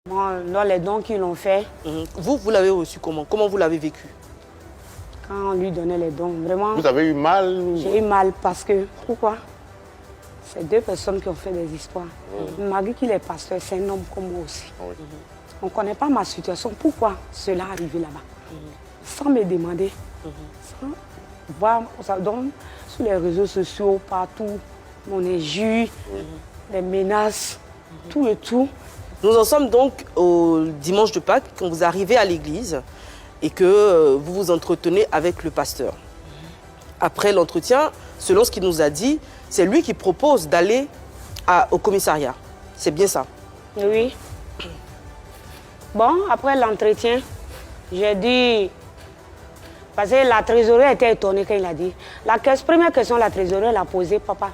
Bon, dans les dons qu'ils l'ont fait. Vous l'avez reçu comment? Comment vous l'avez vécu? Quand on lui donnait les dons, vraiment... Vous avez eu mal? J'ai eu mal parce que... Pourquoi? C'est deux personnes qui ont fait des histoires. Malgré qu'il est pasteur, c'est un homme comme moi aussi. On ne connaît pas ma situation. Pourquoi cela est arrivé là-bas? Sans me demander. Sans voir, ça donne sur les réseaux sociaux, partout, mon injure, les menaces, tout et tout. Nous en sommes donc au dimanche de Pâques, quand vous arrivez à l'église et que vous vous entretenez avec le pasteur. Après l'entretien, selon ce qu'il nous a dit, c'est lui qui propose d'aller au commissariat. C'est bien ça? Oui. Bon, après l'entretien, j'ai dit... Parce que la trésorière était étonnée quand il a dit. Première question, la trésorière l'a posée, papa,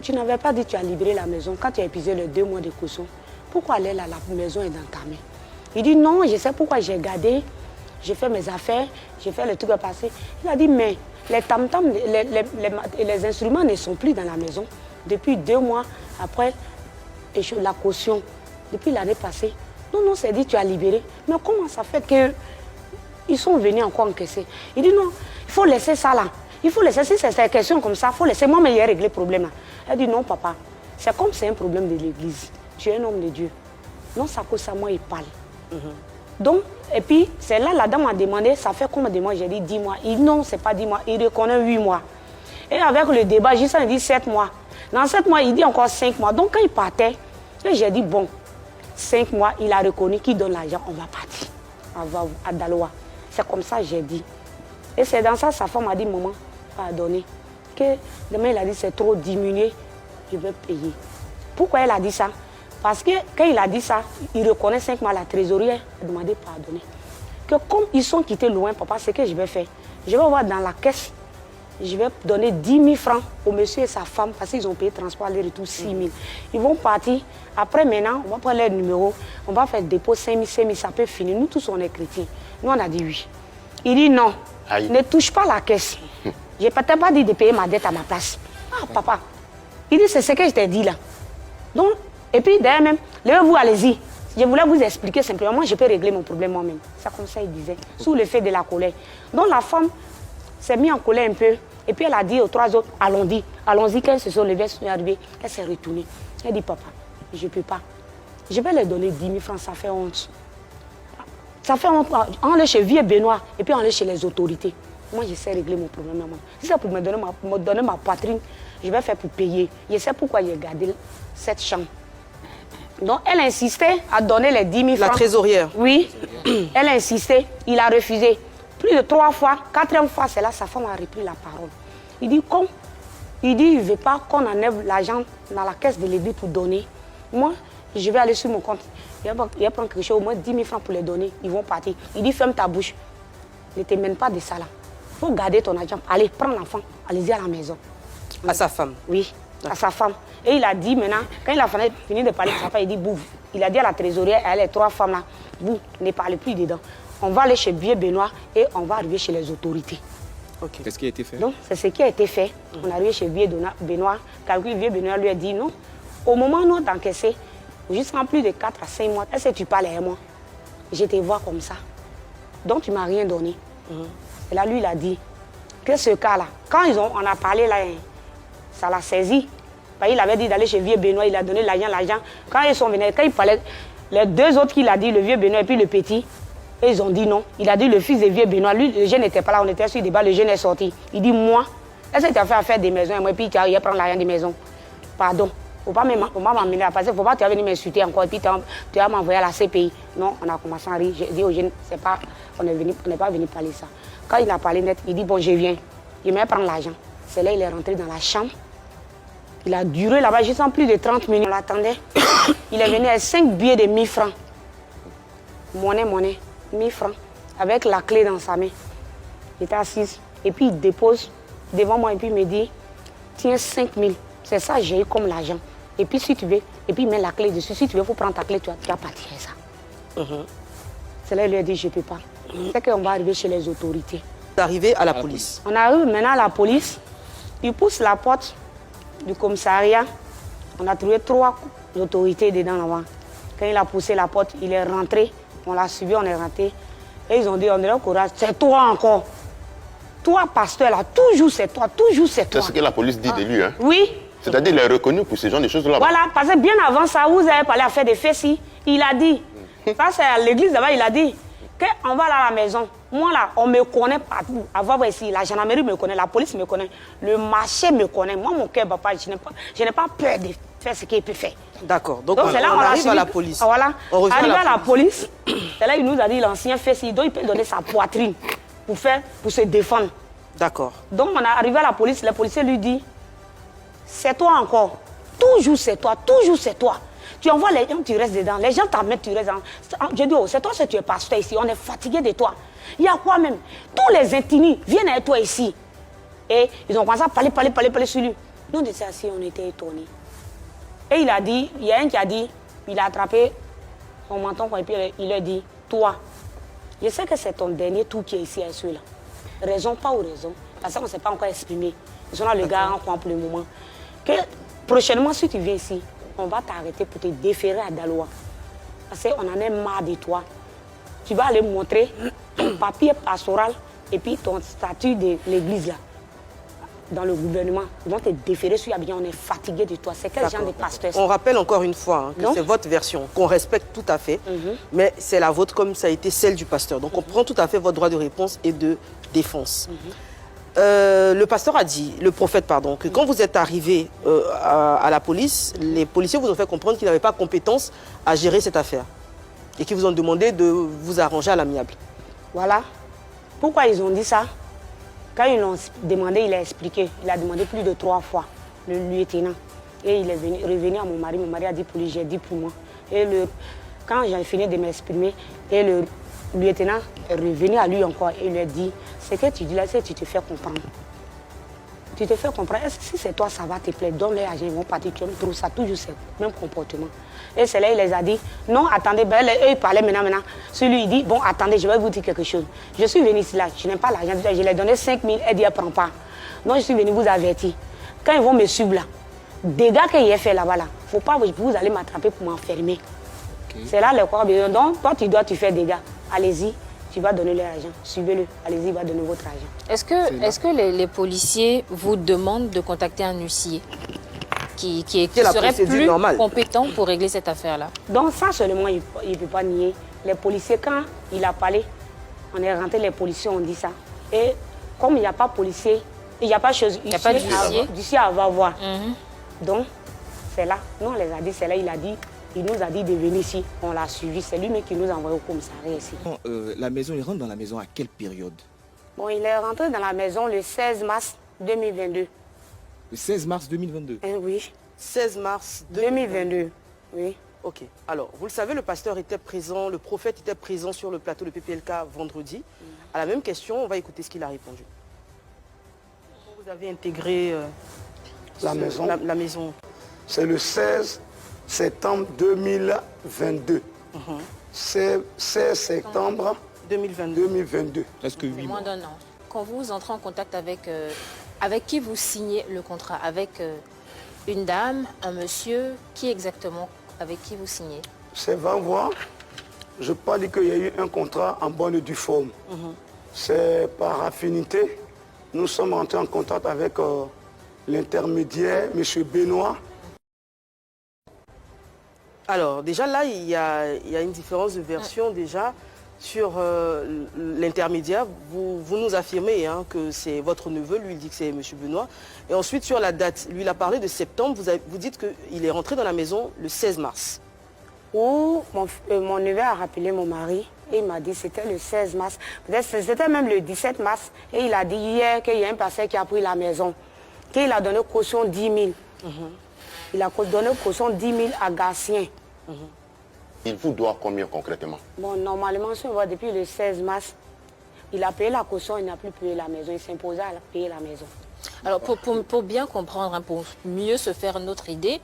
tu n'avais pas dit que tu as libéré la maison quand tu as épuisé les 2 mois de caution. Pourquoi elle est là, la maison est dans ta main? Il dit non, je sais pourquoi j'ai gardé, j'ai fait mes affaires, j'ai fait le truc à passer. Il a dit mais les tam-tams, les instruments ne sont plus dans la maison depuis 2 mois après la caution, depuis l'année passée. Non, non, c'est dit tu as libéré. Mais comment ça fait qu'ils sont venus encore encaisser? Il dit non, il faut laisser ça là. Il faut laisser, si c'est une question comme ça, il faut laisser. Moi, mais il a réglé le problème là. Elle dit non, papa, c'est comme c'est un problème de l'église. Tu es un homme de Dieu. Non, ça cause ça, moi, il parle. Donc, et puis, c'est là, la dame m'a demandé, ça fait combien de mois? J'ai dit 10 mois. Il dit non, c'est pas 10 mois, il reconnaît 8 mois. Et avec le débat, juste il dit 7 mois. Dans 7 mois, il dit encore 5 mois. Donc, quand il partait, j'ai dit bon, 5 mois, il a reconnu qu'il donne l'argent, on va partir. On va à Daloa. C'est comme ça, j'ai dit. Et c'est dans ça, sa femme a dit, maman, pardonnez. Que demain, il a dit, c'est trop diminué, je vais payer. Pourquoi elle a dit ça? Parce que quand il a dit ça, il reconnaît 5 mois, la trésorière a demandé pardonner. Que comme ils sont quittés loin, papa, c'est ce que je vais faire. Je vais voir dans la caisse, je vais donner 10 000 francs au monsieur et sa femme parce qu'ils ont payé transport, aller retour 6 000. Ils vont partir. Après, maintenant, on va prendre leur numéro, on va faire dépôt 5 000, 5 000, ça peut finir. Nous tous, on est chrétiens. Nous, on a dit oui. Il dit non, ne touche pas la caisse. Je n'ai peut-être pas dit de payer ma dette à ma place. Ah, papa. Il dit, c'est ce que je t'ai dit là. Donc, et puis d'ailleurs même, levez-vous, allez-y. Je voulais vous expliquer simplement, moi je peux régler mon problème moi-même. C'est comme ça il disait, sous l'effet de la colère. Donc la femme s'est mise en colère un peu, et puis elle a dit aux 3 autres, allons-y. Allons-y, quand elles se sont levées, elles sont arrivées, elle s'est retournée. Elle dit, papa, je ne peux pas. Je vais leur donner 10 000 francs, ça fait honte. Ça fait honte. On est chez Vieux Benoît, et puis on est chez les autorités. Moi, je sais régler mon problème. Maman. Si c'est pour me donner ma poitrine, je vais faire pour payer. Je sais pourquoi j'ai gardé cette chambre. Donc, elle insistait à donner les 10 000 francs. La trésorière? Oui. Elle insistait. Il a refusé. Plus de 3 fois, 4e fois, c'est là sa femme a repris la parole. Il dit, comme il dit, il ne veut pas qu'on enlève l'argent dans la caisse de l'église pour donner. Moi, je vais aller sur mon compte. Il va prendre quelque chose, au moins 10 000 francs pour les donner. Ils vont partir. Il dit, ferme ta bouche. Ne te mène pas de ça là. Il faut garder ton argent. Allez, prends l'enfant. Allez-y à la maison. À sa femme? Oui, à sa femme. Et il a dit maintenant, quand il a fini de parler de sa femme, il dit, bouf. Il a dit à la trésorière, elle les 3 femmes là, vous ne parlez plus dedans. On va aller chez Vieux Benoît et on va arriver chez les autorités. Okay. Qu'est-ce qui a été fait? Donc, c'est ce qui a été fait. On est arrivé chez Vieux Benoît. Car Vieux Benoît lui a dit non. Au moment où on t'a encaissé, jusqu'en plus de 4 à 5 mois, est-ce que tu parles à moi? Je te vois comme ça. Donc, tu ne m'as rien donné. Et là, lui, il a dit que ce cas-là, quand on a parlé là, ça l'a saisi. Il avait dit d'aller chez Vieux Benoît, il a donné l'argent. Quand ils sont venus, quand il parlait, les 2 autres qu'il a dit, le Vieux Benoît et puis le petit, et ils ont dit non. Il a dit le fils de Vieux Benoît, lui, le jeune n'était pas là, on était sur le débat, le jeune est sorti. Il dit moi, est-ce que tu as fait affaire des maisons et moi, puis tu as prendre l'argent des maisons? Pardon, il ne faut pas m'emmener là, parce qu'il ne faut pas tu venir m'insulter encore, et puis tu vas m'envoyer à la CPI. Non, on a commencé à rire. J'ai dit au jeune, on n'est pas venu parler ça. Quand il a parlé net, il dit bon, je viens. Il m'a prendre l'argent. C'est là il est rentré dans la chambre. Il a duré là-bas juste en plus de 30 minutes. On l'attendait. Il est venu avec 5 billets de 1000 francs. Monnaie, 1000 francs. Avec la clé dans sa main. Il était assis. Et puis il dépose devant moi et puis il me dit, tiens 5 000. C'est ça j'ai eu comme l'argent. Et puis si tu veux, et puis il met la clé dessus. Si tu veux, il faut prendre ta clé, tu vas partir ça. C'est là il lui a dit, je ne peux pas. C'est qu'on va arriver chez les autorités. Vous arrivez à la police. On arrive maintenant à la police. Il pousse la porte du commissariat. On a trouvé 3 autorités dedans là-bas. Quand il a poussé la porte, il est rentré. On l'a suivi, on est rentré. Et ils ont dit, on est là, courage, c'est toi encore. Toi, pasteur, là, toujours c'est toi, toujours c'est toi. C'est ce que la police dit de lui, hein? Oui. C'est-à-dire qu'il est reconnu pour ce genre de choses-là. Voilà, parce que bien avant ça, vous avez parlé à faire des fesses. Il a dit, ça c'est à l'église là-bas, il a dit, qu'on va là à la maison. Moi là, on me connaît partout. Avant ici, la gendarmerie me connaît, la police me connaît, le marché me connaît. Moi, mon cœur, papa, je n'ai pas peur de faire ce qu'il peut faire. D'accord. Donc c'est là on arrive à la police. Ah, voilà. On revient Arrivé à la police, c'est là il nous a dit, l'ancien fessi, donc il peut donner sa poitrine pour se défendre. D'accord. Donc on est arrivé à la police, le policier lui dit, c'est toi encore. Toujours c'est toi, toujours c'est toi. Tu envoies les gens, tu restes dedans. Les gens t'amènent, tu restes dedans. Je dis, oh, c'est toi si tu es pasteur ici. On est fatigué de toi. Il y a quoi même? Tous les intimis viennent avec toi ici. Et ils ont commencé à parler sur lui. Nous, on était assis, on était étonnés. Et il a dit, il y a un qui a dit, il a attrapé son menton, et puis il a dit, toi, je sais que c'est ton dernier tour qui est ici à celui-là. Raison, pas ou raison, parce qu'on ne s'est pas encore exprimé. Ils sont là, le gars, en coin pour le moment. Que prochainement, si tu viens ici, on va t'arrêter pour te déférer à Daloa. Parce qu'on en est marre de toi. Tu vas aller montrer ton papier pastoral et puis ton statut de l'église là, dans le gouvernement. Ils vont te déférer sur Abidjan. On est fatigué de toi. C'est quel genre de pasteur? On rappelle encore une fois que c'est votre version, qu'on respecte tout à fait, mais c'est la vôtre comme ça a été celle du pasteur. Donc on prend tout à fait votre droit de réponse et de défense. Le pasteur a dit, le prophète, pardon, que quand vous êtes arrivé à la police, les policiers vous ont fait comprendre qu'ils n'avaient pas compétence à gérer cette affaire et qu'ils vous ont demandé de vous arranger à l'amiable. Voilà. Pourquoi ils ont dit ça? Quand ils l'ont demandé, il a expliqué. Il a demandé plus de 3 fois, le lieutenant. Et il est revenu à mon mari a dit pour lui, j'ai dit pour moi. Et quand j'ai fini de m'exprimer, et le lieutenant est revenu à lui encore et il lui a dit, ce que tu dis là, c'est que tu te fais comprendre. Tu te fais comprendre. Est-ce que si c'est toi, ça va te plaire? Donne les agents, ils vont partir. Tu trouves ça toujours ce même comportement. Et c'est là, il les a dit, non, attendez, ben, eux, ils parlaient maintenant. Celui, il dit, bon, attendez, je vais vous dire quelque chose. Je suis venu ici là, je n'aime pas l'argent, je lui ai donné 5 000, elle dit, elle ne prend pas. Donc, je suis venu vous avertir. Quand ils vont me suivre là, dégâts qu'il a fait là-bas, là, faut pas, vous allez m'attraper pour m'enfermer. Okay. C'est là le corps. Donc, toi, tu dois te faire des gars. Allez-y. Tu vas donner l'argent, suivez-le, allez-y, il va donner votre argent. Est-ce que les policiers vous demandent de contacter un huissier qui serait plus compétent pour régler cette affaire-là? Donc ça seulement, il ne peut pas nier. Les policiers, quand il a parlé, on est rentré, les policiers ont dit ça. Et comme il n'y a pas de policier, il n'y a pas de chose, il n'y a pas d'huissier à voir. Donc, c'est là, nous on les a dit, c'est là, il a dit. Il nous a dit de venir ici, on l'a suivi, c'est lui-même qui nous a envoyé au commissariat ici. La maison, il rentre dans la maison à quelle période? Bon, il est rentré dans la maison le 16 mars 2022. Le 16 mars 2022? Oui. 16 mars 2022, oui. Ok. Alors, vous le savez, le pasteur était présent, le prophète était présent sur le plateau de PPLK vendredi. À la même question, on va écouter ce qu'il a répondu. Vous avez intégré la maison. C'est le 16 septembre 2022. 16 septembre 2022. Presque 8 mois. Moins d'1 an. Quand vous entrez en contact avec qui vous signez le contrat? Avec une dame, un monsieur? Qui exactement? Avec qui vous signez? C'est 20 mois. Je peux dire qu'il y a eu un contrat en bonne et due forme. C'est par affinité. Nous sommes entrés en contact avec l'intermédiaire, M. Benoît. Alors, déjà là, il y a une différence de version déjà sur l'intermédiaire. Vous nous affirmez que c'est votre neveu, lui il dit que c'est M. Benoît. Et ensuite, sur la date, lui il a parlé de septembre, vous dites qu'il est rentré dans la maison le 16 mars. Où mon neveu a rappelé mon mari et il m'a dit que c'était le 16 mars. Peut-être c'était même le 17 mars. Et il a dit hier qu'il y a un pasteur qui a pris la maison, qu'il a donné caution 10 000. Il a donné caution 10 000 à Gatien. Il vous doit combien concrètement? Bon, normalement, si on voit depuis le 16 mars, il a payé la caution, il n'a plus payé la maison. Il s'imposait à payer la maison. Alors, pour bien comprendre, pour mieux se faire notre idée,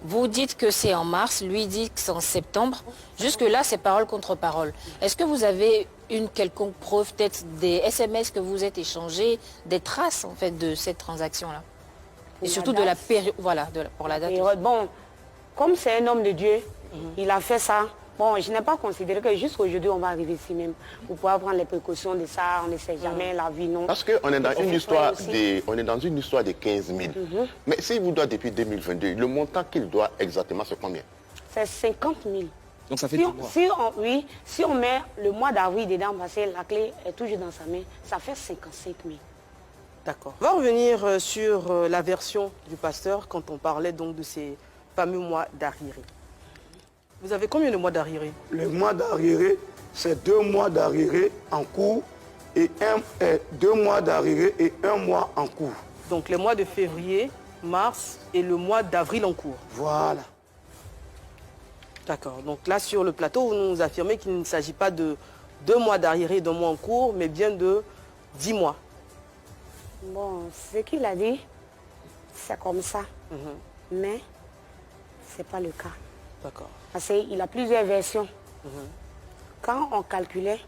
vous dites que c'est en mars, lui dit que c'est en septembre. Jusque-là, c'est parole contre parole. Est-ce que vous avez une quelconque preuve, peut-être des SMS que vous êtes échangés, des traces en fait de cette transaction-là? Et surtout de la période, voilà, pour la date. Bon, comme c'est un homme de Dieu, Il a fait ça. Bon, je n'ai pas considéré que jusqu'aujourd'hui, on va arriver ici même. Pour pouvoir prendre les précautions de ça, on ne sait jamais la vie, non. Parce qu'on est dans une histoire aussi. on est dans une histoire de 15 000. Mais s'il vous doit depuis 2022, le montant qu'il doit exactement, c'est combien? C'est 50 000. Donc ça fait 10 mois. Si on met le mois d'avril dedans, parce que la clé est toujours dans sa main, ça fait 55 000. D'accord. On va revenir sur la version du pasteur quand on parlait donc de ces fameux mois d'arriéré. Vous avez combien de mois d'arriéré? Le mois d'arriéré, c'est 2 mois d'arriéré en cours et 2 mois d'arriéré et 1 mois en cours. Donc les mois de février, mars et le mois d'avril en cours. Voilà. D'accord. Donc là, sur le plateau, vous nous affirmez qu'il ne s'agit pas de 2 mois d'arriéré et d'1 mois en cours, mais bien de 10 mois. Bon, ce qu'il a dit, c'est comme ça. Mais ce n'est pas le cas. D'accord. Parce qu'il a plusieurs versions. Quand on calculait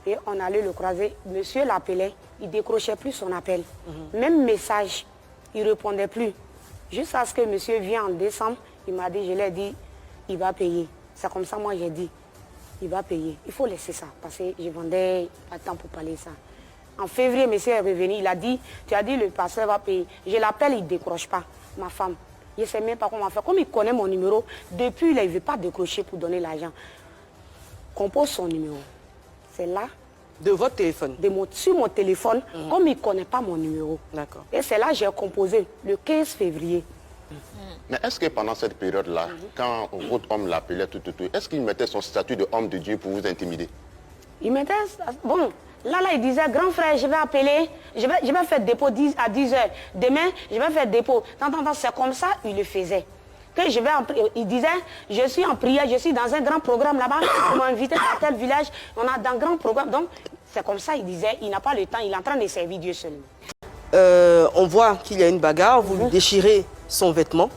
et on allait le croiser, monsieur l'appelait, il ne décrochait plus son appel. Même message, il ne répondait plus. Jusqu'à ce que monsieur vienne en décembre, il m'a dit, je lui ai dit, il va payer. C'est comme ça, moi j'ai dit, il va payer. Il faut laisser ça, parce que je vendais pas de temps pour parler ça. En février, monsieur est revenu, il a dit, tu as dit le pasteur va payer. Je l'appelle, il ne décroche pas, ma femme. Je ne sais même pas comment faire. Comme il connaît mon numéro, depuis, il ne veut pas décrocher pour donner l'argent. Compose son numéro. C'est là. De votre téléphone? Sur mon téléphone, comme il ne connaît pas mon numéro. D'accord. Et c'est là que j'ai composé, le 15 février. Mais est-ce que pendant cette période-là, quand votre homme l'appelait, est-ce qu'il mettait son statut de homme de Dieu pour vous intimider? Il mettait... Bon, là, il disait, grand frère, je vais appeler, je vais faire dépôt à 10 heures. Demain, je vais faire dépôt. C'est comme ça, il le faisait. Que je vais il disait, je suis en prière, je suis dans un grand programme là-bas, on m'a invité à tel village, on a dans un grand programme. Donc, c'est comme ça, il disait, il n'a pas le temps, il est en train de servir Dieu seulement. On voit qu'il y a une bagarre, vous lui déchirez son vêtement,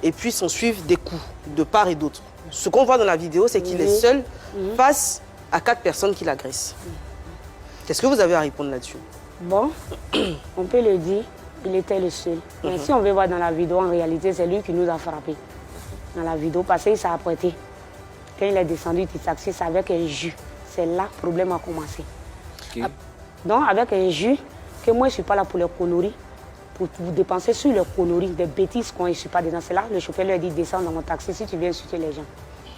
et puis s'en suivent des coups de part et d'autre. Ce qu'on voit dans la vidéo, c'est qu'il est seul face à 4 personnes qui l'agressent. Qu'est-ce que vous avez à répondre là-dessus? Bon, on peut le dire, il était le seul. Mais si on veut voir dans la vidéo, en réalité, c'est lui qui nous a frappés. Dans la vidéo, parce qu'il s'est apprêté. Quand il est descendu du taxi, c'est avec un jus. C'est là que le problème a commencé. Okay. Donc, avec un jus, que moi, je ne suis pas là pour les conneries, pour dépenser sur les conneries, des bêtises qu'on ne suit pas dedans. C'est là, le chauffeur lui a dit, descends dans mon taxi si tu viens insulter les gens.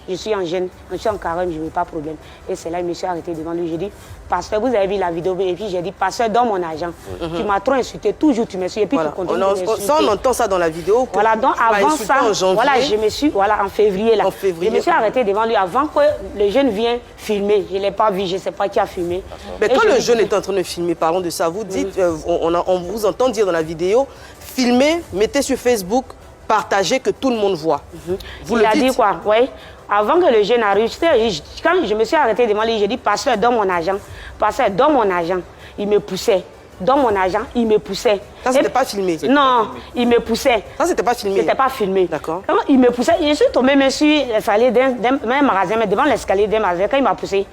Je suis en gêne, je suis en carême, je ne veux pas de problème. Et c'est là, il me suis arrêté devant lui. J'ai dit, pasteur, vous avez vu la vidéo? Et puis j'ai dit, pasteur, donne mon argent. Tu m'as trop insulté, toujours tu me suis. Et puis tu continues de m'insulter. Ça, on entend ça dans la vidéo. Voilà, donc avant ça, voilà, je me suis, voilà, en février, là. Je me suis arrêté devant lui avant que le jeune vienne filmer. Je ne l'ai pas vu, je ne sais pas qui a filmé. Mais quand le jeune est en train de filmer, parlons de ça, vous dites, on vous entend dire dans la vidéo, filmez, mettez sur Facebook, partagez, que tout le monde voit. Vous il a dit quoi? Oui. Avant que le jeune arrive, quand je me suis arrêté devant lui, j'ai dit, pasteur, donne mon argent. Pasteur, donne mon argent. Il me poussait. Donne mon argent, il me poussait. Ça, c'était pas filmé? Non, il me poussait. Ça, c'était pas filmé? C'était pas filmé. D'accord. Quand il me poussait, je suis tombé même sur l'escalier d'un magasin, mais devant l'escalier d'un magasin, quand il m'a poussé.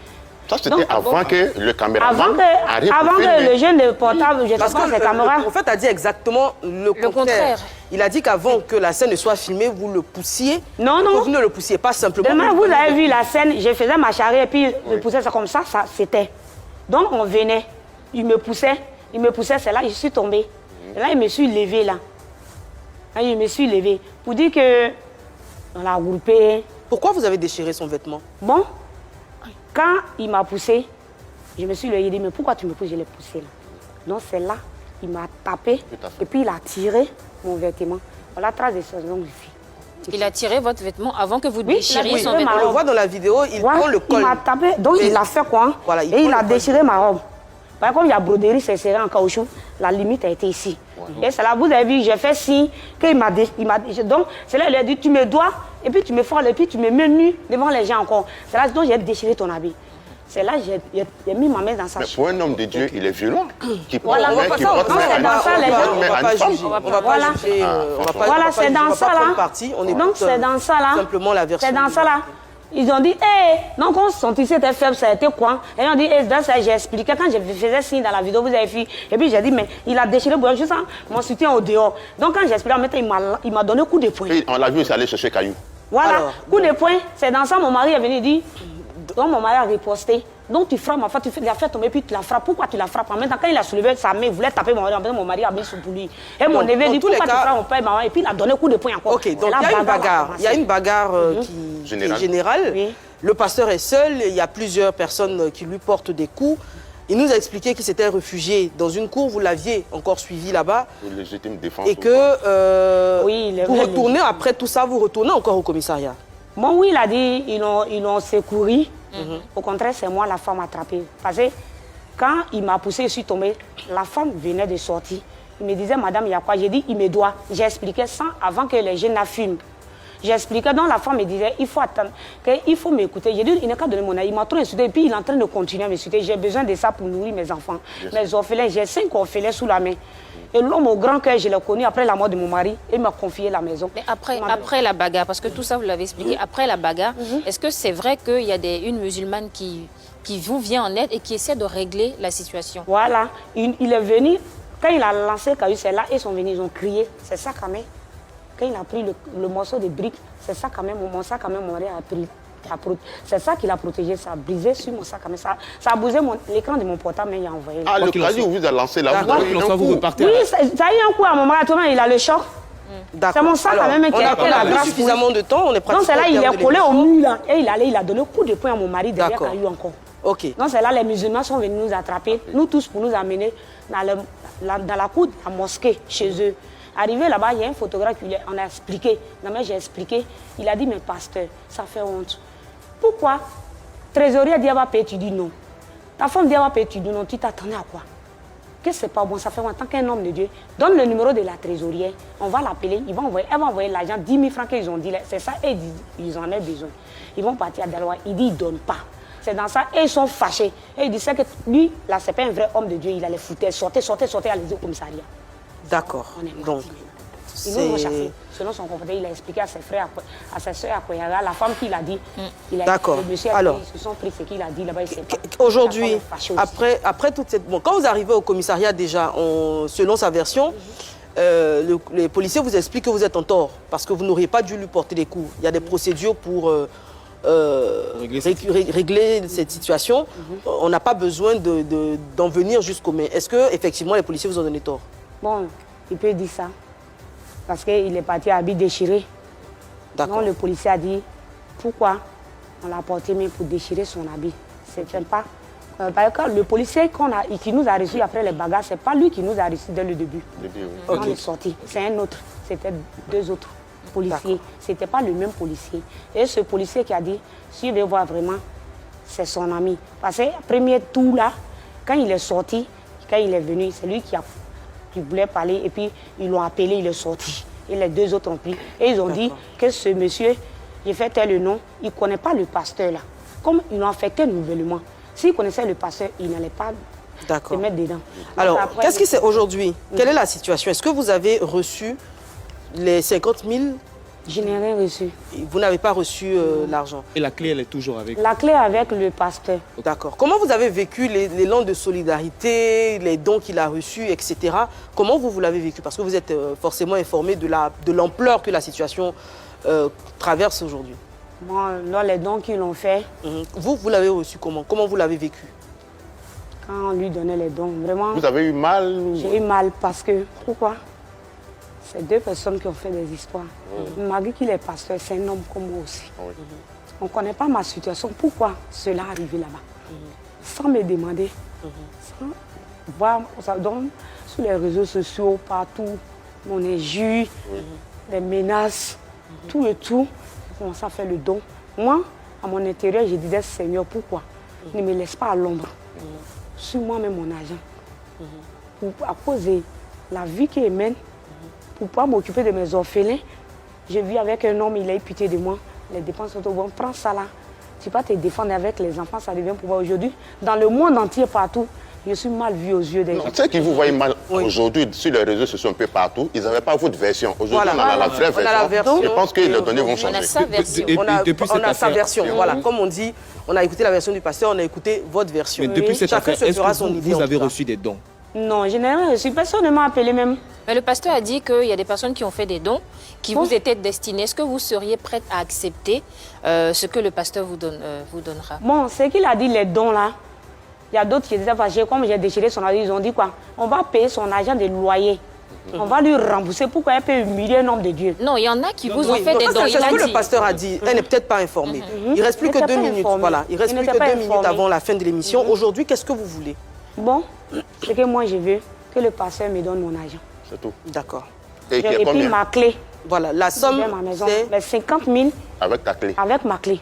Ça, c'était avant que le caméraman arrive avant pour que filmer. le jeune de portable, je ne sais pas, ses caméras. En fait, a dit exactement le contraire. Il a dit qu'avant que la scène ne soit filmée, vous le poussiez. Non, non. Vous ne le poussiez pas simplement. Demain, vous avez vu la scène, je faisais ma charrue et puis je poussais ça comme ça, c'était. Donc on venait, il me poussait, c'est là, je suis tombée. Et là, il me suis levée là. Là, je me suis levée pour dire que on l'a groupé. Pourquoi vous avez déchiré son vêtement? Bon, quand il m'a poussé, je me suis levée, il dit, mais pourquoi tu me pousses? Je l'ai poussé là. Donc c'est là, il m'a tapé et puis il a tiré mon vêtement. Voilà, trace de son ongle ici. Il a tiré votre vêtement avant que vous déchiriez son On vêtement. le voit dans la vidéo, il prend le col. Il m'a tapé, donc il a fait quoi? Voilà, et il a déchiré ma robe. Par contre, il y a broderie, c'est serré en caoutchouc. La limite a été ici. Et c'est là, vous avez vu, j'ai fait signe qu'il m'a déchiré. Donc, c'est là, il a dit, tu me dois, et puis tu me frôles, et puis tu me mets nu devant les gens encore. C'est là, donc j'ai déchiré ton habit. C'est là, j'ai mis ma main dans sa Mais pour un homme de Dieu, il est violent. Voilà, c'est dans ça, les gens. On va pas juger. On va pas juger. Voilà, c'est dans ça là. Donc c'est dans ça là. Simplement la version. C'est dans ça là. Ils ont dit, hé, donc on sentit c'était faible, ça a été quoi? Et ils ont dit, hé, dans ça, j'ai expliqué, quand je faisais signe dans la vidéo, vous avez vu. Et puis j'ai dit, mais il a déchiré juste mon soutien au dehors. Donc quand j'ai expliqué, il m'a donné un coup de poing. Et on l'a vu, c'est aller chercher Caillou. Voilà, Alors, coup de poing, c'est dans ça mon mari est venu dire, donc mon mari a riposté. Donc tu frappes ma femme, tu la fais tomber, puis tu la frappes. Pourquoi tu la frappes? En même temps, quand il a soulevé sa main, il voulait taper mon mari a mis sous pour lui. Et mon neveu dit, pourquoi tu frappes mon père et maman? Et puis il a donné coup de poing encore. Ok, donc il y a une bagarre. Il y a une bagarre qui est générale. Oui. Le pasteur est seul, il y a plusieurs personnes qui lui portent des coups. Il nous a expliqué qu'il s'était réfugié dans une cour, vous l'aviez encore suivi là-bas. Légitime défense. Et que Oui, vous retournez, après tout ça, vous retournez encore au commissariat. Bon, oui, il a dit, ils l'ont secouru. Au contraire, c'est moi la femme attrapée. Parce que quand il m'a poussé, je suis tombée, la femme venait de sortir. Il me disait, madame, il y a quoi? J'ai dit, il me doit. J'ai expliqué ça avant que les jeunes la fument. J'ai expliqué, donc la femme me disait, il faut attendre, il faut m'écouter. J'ai dit, il n'a qu'à donner mon avis. Il m'a trop insulté, et puis il est en train de continuer à m'insulter. J'ai besoin de ça pour nourrir mes enfants. Mes orphelins, j'ai 5 orphelins sous la main. Et l'homme au grand cœur, je l'ai connu après la mort de mon mari, et il m'a confié la maison. Mais après la bagarre, parce que tout ça, vous l'avez expliqué, après la bagarre, est-ce que c'est vrai qu'il y a une musulmane qui vous vient en aide et qui essaie de régler la situation? Voilà, il est venu, quand il a lancé Caillou, c'est là, ils sont venus, ils ont crié, c'est ça quand même. Quand il a pris le morceau de brique, c'est ça quand même, mon sac quand même, mon mari a pris. C'est ça qu'il a protégé, ça a brisé sur mon sac, ça a bousé l'écran de mon portable, mais il a envoyé. Ah, le caillou où vous a lancé là, vous avez eu un vous coup. repartez. Oui, ça a eu un coup à mon mari, il a le choc. C'est mon sac quand même qui a été la grâce. Suffisamment de temps, on est pratiquement. Donc c'est là, il est collé au mur là, et il a donné un coup de poing à mon mari derrière D'accord. Caillou encore. Ok. Donc c'est là, les musulmans sont venus nous attraper, nous tous pour nous amener dans la cour de la mosquée, chez eux. Arrivé là-bas, il y a un photographe qui on a expliqué. Non, mais j'ai expliqué. Il a dit, mais pasteur, ça fait honte. Pourquoi? Trésorier dit, elle va payer, tu dis non. Ta femme dit, elle va payer, tu dis non. Tu t'attendais à quoi? Que c'est pas bon, ça fait en tant qu'un homme de Dieu. Donne le numéro de la trésorière, on va l'appeler, elle va envoyer l'argent, 10 000 francs qu'ils ont dit. C'est ça, et ils en ont besoin. Ils vont partir à Daloa, il dit, ils ne donnent pas. C'est dans ça, et ils sont fâchés. Et ils disaient que lui, là, c'est pas un vrai homme de Dieu, il allait foutre, sortez, allez au commissariat. D'accord. On est Donc, ils nous ont rechassés. Selon son comportement, il a expliqué à ses frères, à ses soeurs, à Koyaga, la femme qui l'a dit. D'accord. Le monsieur a dit, ils se sont pris ce qu'il a dit là-bas. aujourd'hui, après toute cette... Bon, quand vous arrivez au commissariat déjà, selon sa version, les policiers vous expliquent que vous êtes en tort parce que vous n'auriez pas dû lui porter des coups. Il y a des procédures pour régler cette situation. On n'a pas besoin d'en venir jusqu'au mai. Est-ce que effectivement les policiers vous ont donné tort? Bon, il peut dire ça. Parce qu'il est parti à habit déchiré. Donc le policier a dit, pourquoi on l'a porté même pour déchirer son habit? C'est pas... le policier qui nous a reçus après les bagarres, c'est pas lui qui nous a reçus dès le début. Quand on est sorti, c'est un autre. C'était 2 autres policiers. C'était pas le même policier. Et ce policier qui a dit, si je veux voir vraiment, c'est son ami. Parce que premier tour là, quand il est sorti, quand il est venu, c'est lui qui voulait parler et puis ils l'ont appelé, il est sorti. Et les 2 autres ont pris. Et ils ont dit que ce monsieur, j'ai fait tel nom, il ne connaît pas le pasteur là. Comme ils l'ont affecté nouvellement. S'il connaissait le pasteur, il n'allait pas se mettre dedans. Alors, qu'est-ce qui c'est aujourd'hui? Quelle est la situation? Est-ce que vous avez reçu les 50 000? Je n'ai rien reçu. Vous n'avez pas reçu l'argent? Et la clé, elle est toujours avec vous? La clé avec le pasteur. D'accord. Comment vous avez vécu l'élan de solidarité, les dons qu'il a reçus, etc. Comment vous l'avez vécu? Parce que vous êtes forcément informé de l'ampleur que la situation traverse aujourd'hui. Moi, là, les dons qu'ils ont fait... Vous l'avez reçu comment? Comment vous l'avez vécu? Quand on lui donnait les dons, vraiment... Vous avez eu mal? J'ai eu mal parce que... Pourquoi? C'est 2 personnes qui ont fait des histoires. Malgré qu'il est pasteur, c'est un homme comme moi aussi. On ne connaît pas ma situation. Pourquoi cela est arrivé là-bas? Sans me demander, sans voir, ça donne sur les réseaux sociaux, partout, mon injure, les menaces, tout et tout. On commence à faire le don. Moi, à mon intérieur, je disais, Seigneur, pourquoi? Ne me laisse pas à l'ombre. Sur moi-même mon argent. À cause de la vie qu'il mène, pour pouvoir m'occuper de mes orphelins, je vis avec un homme, il a eu pitié de moi. Les dépenses sont au bon. Prends ça là. Tu vas te défendre avec les enfants, ça devient pouvoir aujourd'hui. Dans le monde entier, partout, je suis mal vu aux yeux des gens. Ceux qui vous voient mal aujourd'hui sur les réseaux sociaux un peu partout, ils n'avaient pas votre version. Aujourd'hui, on a la vraie version. Je pense que les données vont changer. On a sa version. On a sa version. Voilà, comme on dit, on a écouté la version du pasteur, on a écouté votre version. Mais depuis cette Chacun affaire, se fera son idée. vous avez reçu des dons? Non, je n'ai rien reçu. Personne ne m'a appelé même. Mais le pasteur a dit qu'il y a des personnes qui ont fait des dons qui vous étaient destinés. Est-ce que vous seriez prête à accepter ce que le pasteur vous donnera? Bon, ce qu'il a dit, les dons là, il y a d'autres qui étaient fâchés. Comme j'ai déchiré son argent, ils ont dit quoi? On va payer son argent de loyer. On va lui rembourser. Pourquoi elle peut humilier un homme de Dieu? Non, il y en a qui vous ont Oui, fait des ça, dons. c'est Il ce a que le dit. pasteur a dit. Elle n'est peut-être pas informée. Il reste plus Il que n'était 2 pas minutes. informé. Voilà, il reste Il plus n'était que pas 2 minutes informé. avant la fin de l'émission. Aujourd'hui, qu'est-ce que vous voulez? Bon, ce que moi je veux, que le pasteur me donne mon argent. C'est tout. D'accord. Et qui est Et puis combien? ma clé. Voilà, la somme, Dans ma maison. c'est Les 50 000 Avec ta clé. avec ma clé.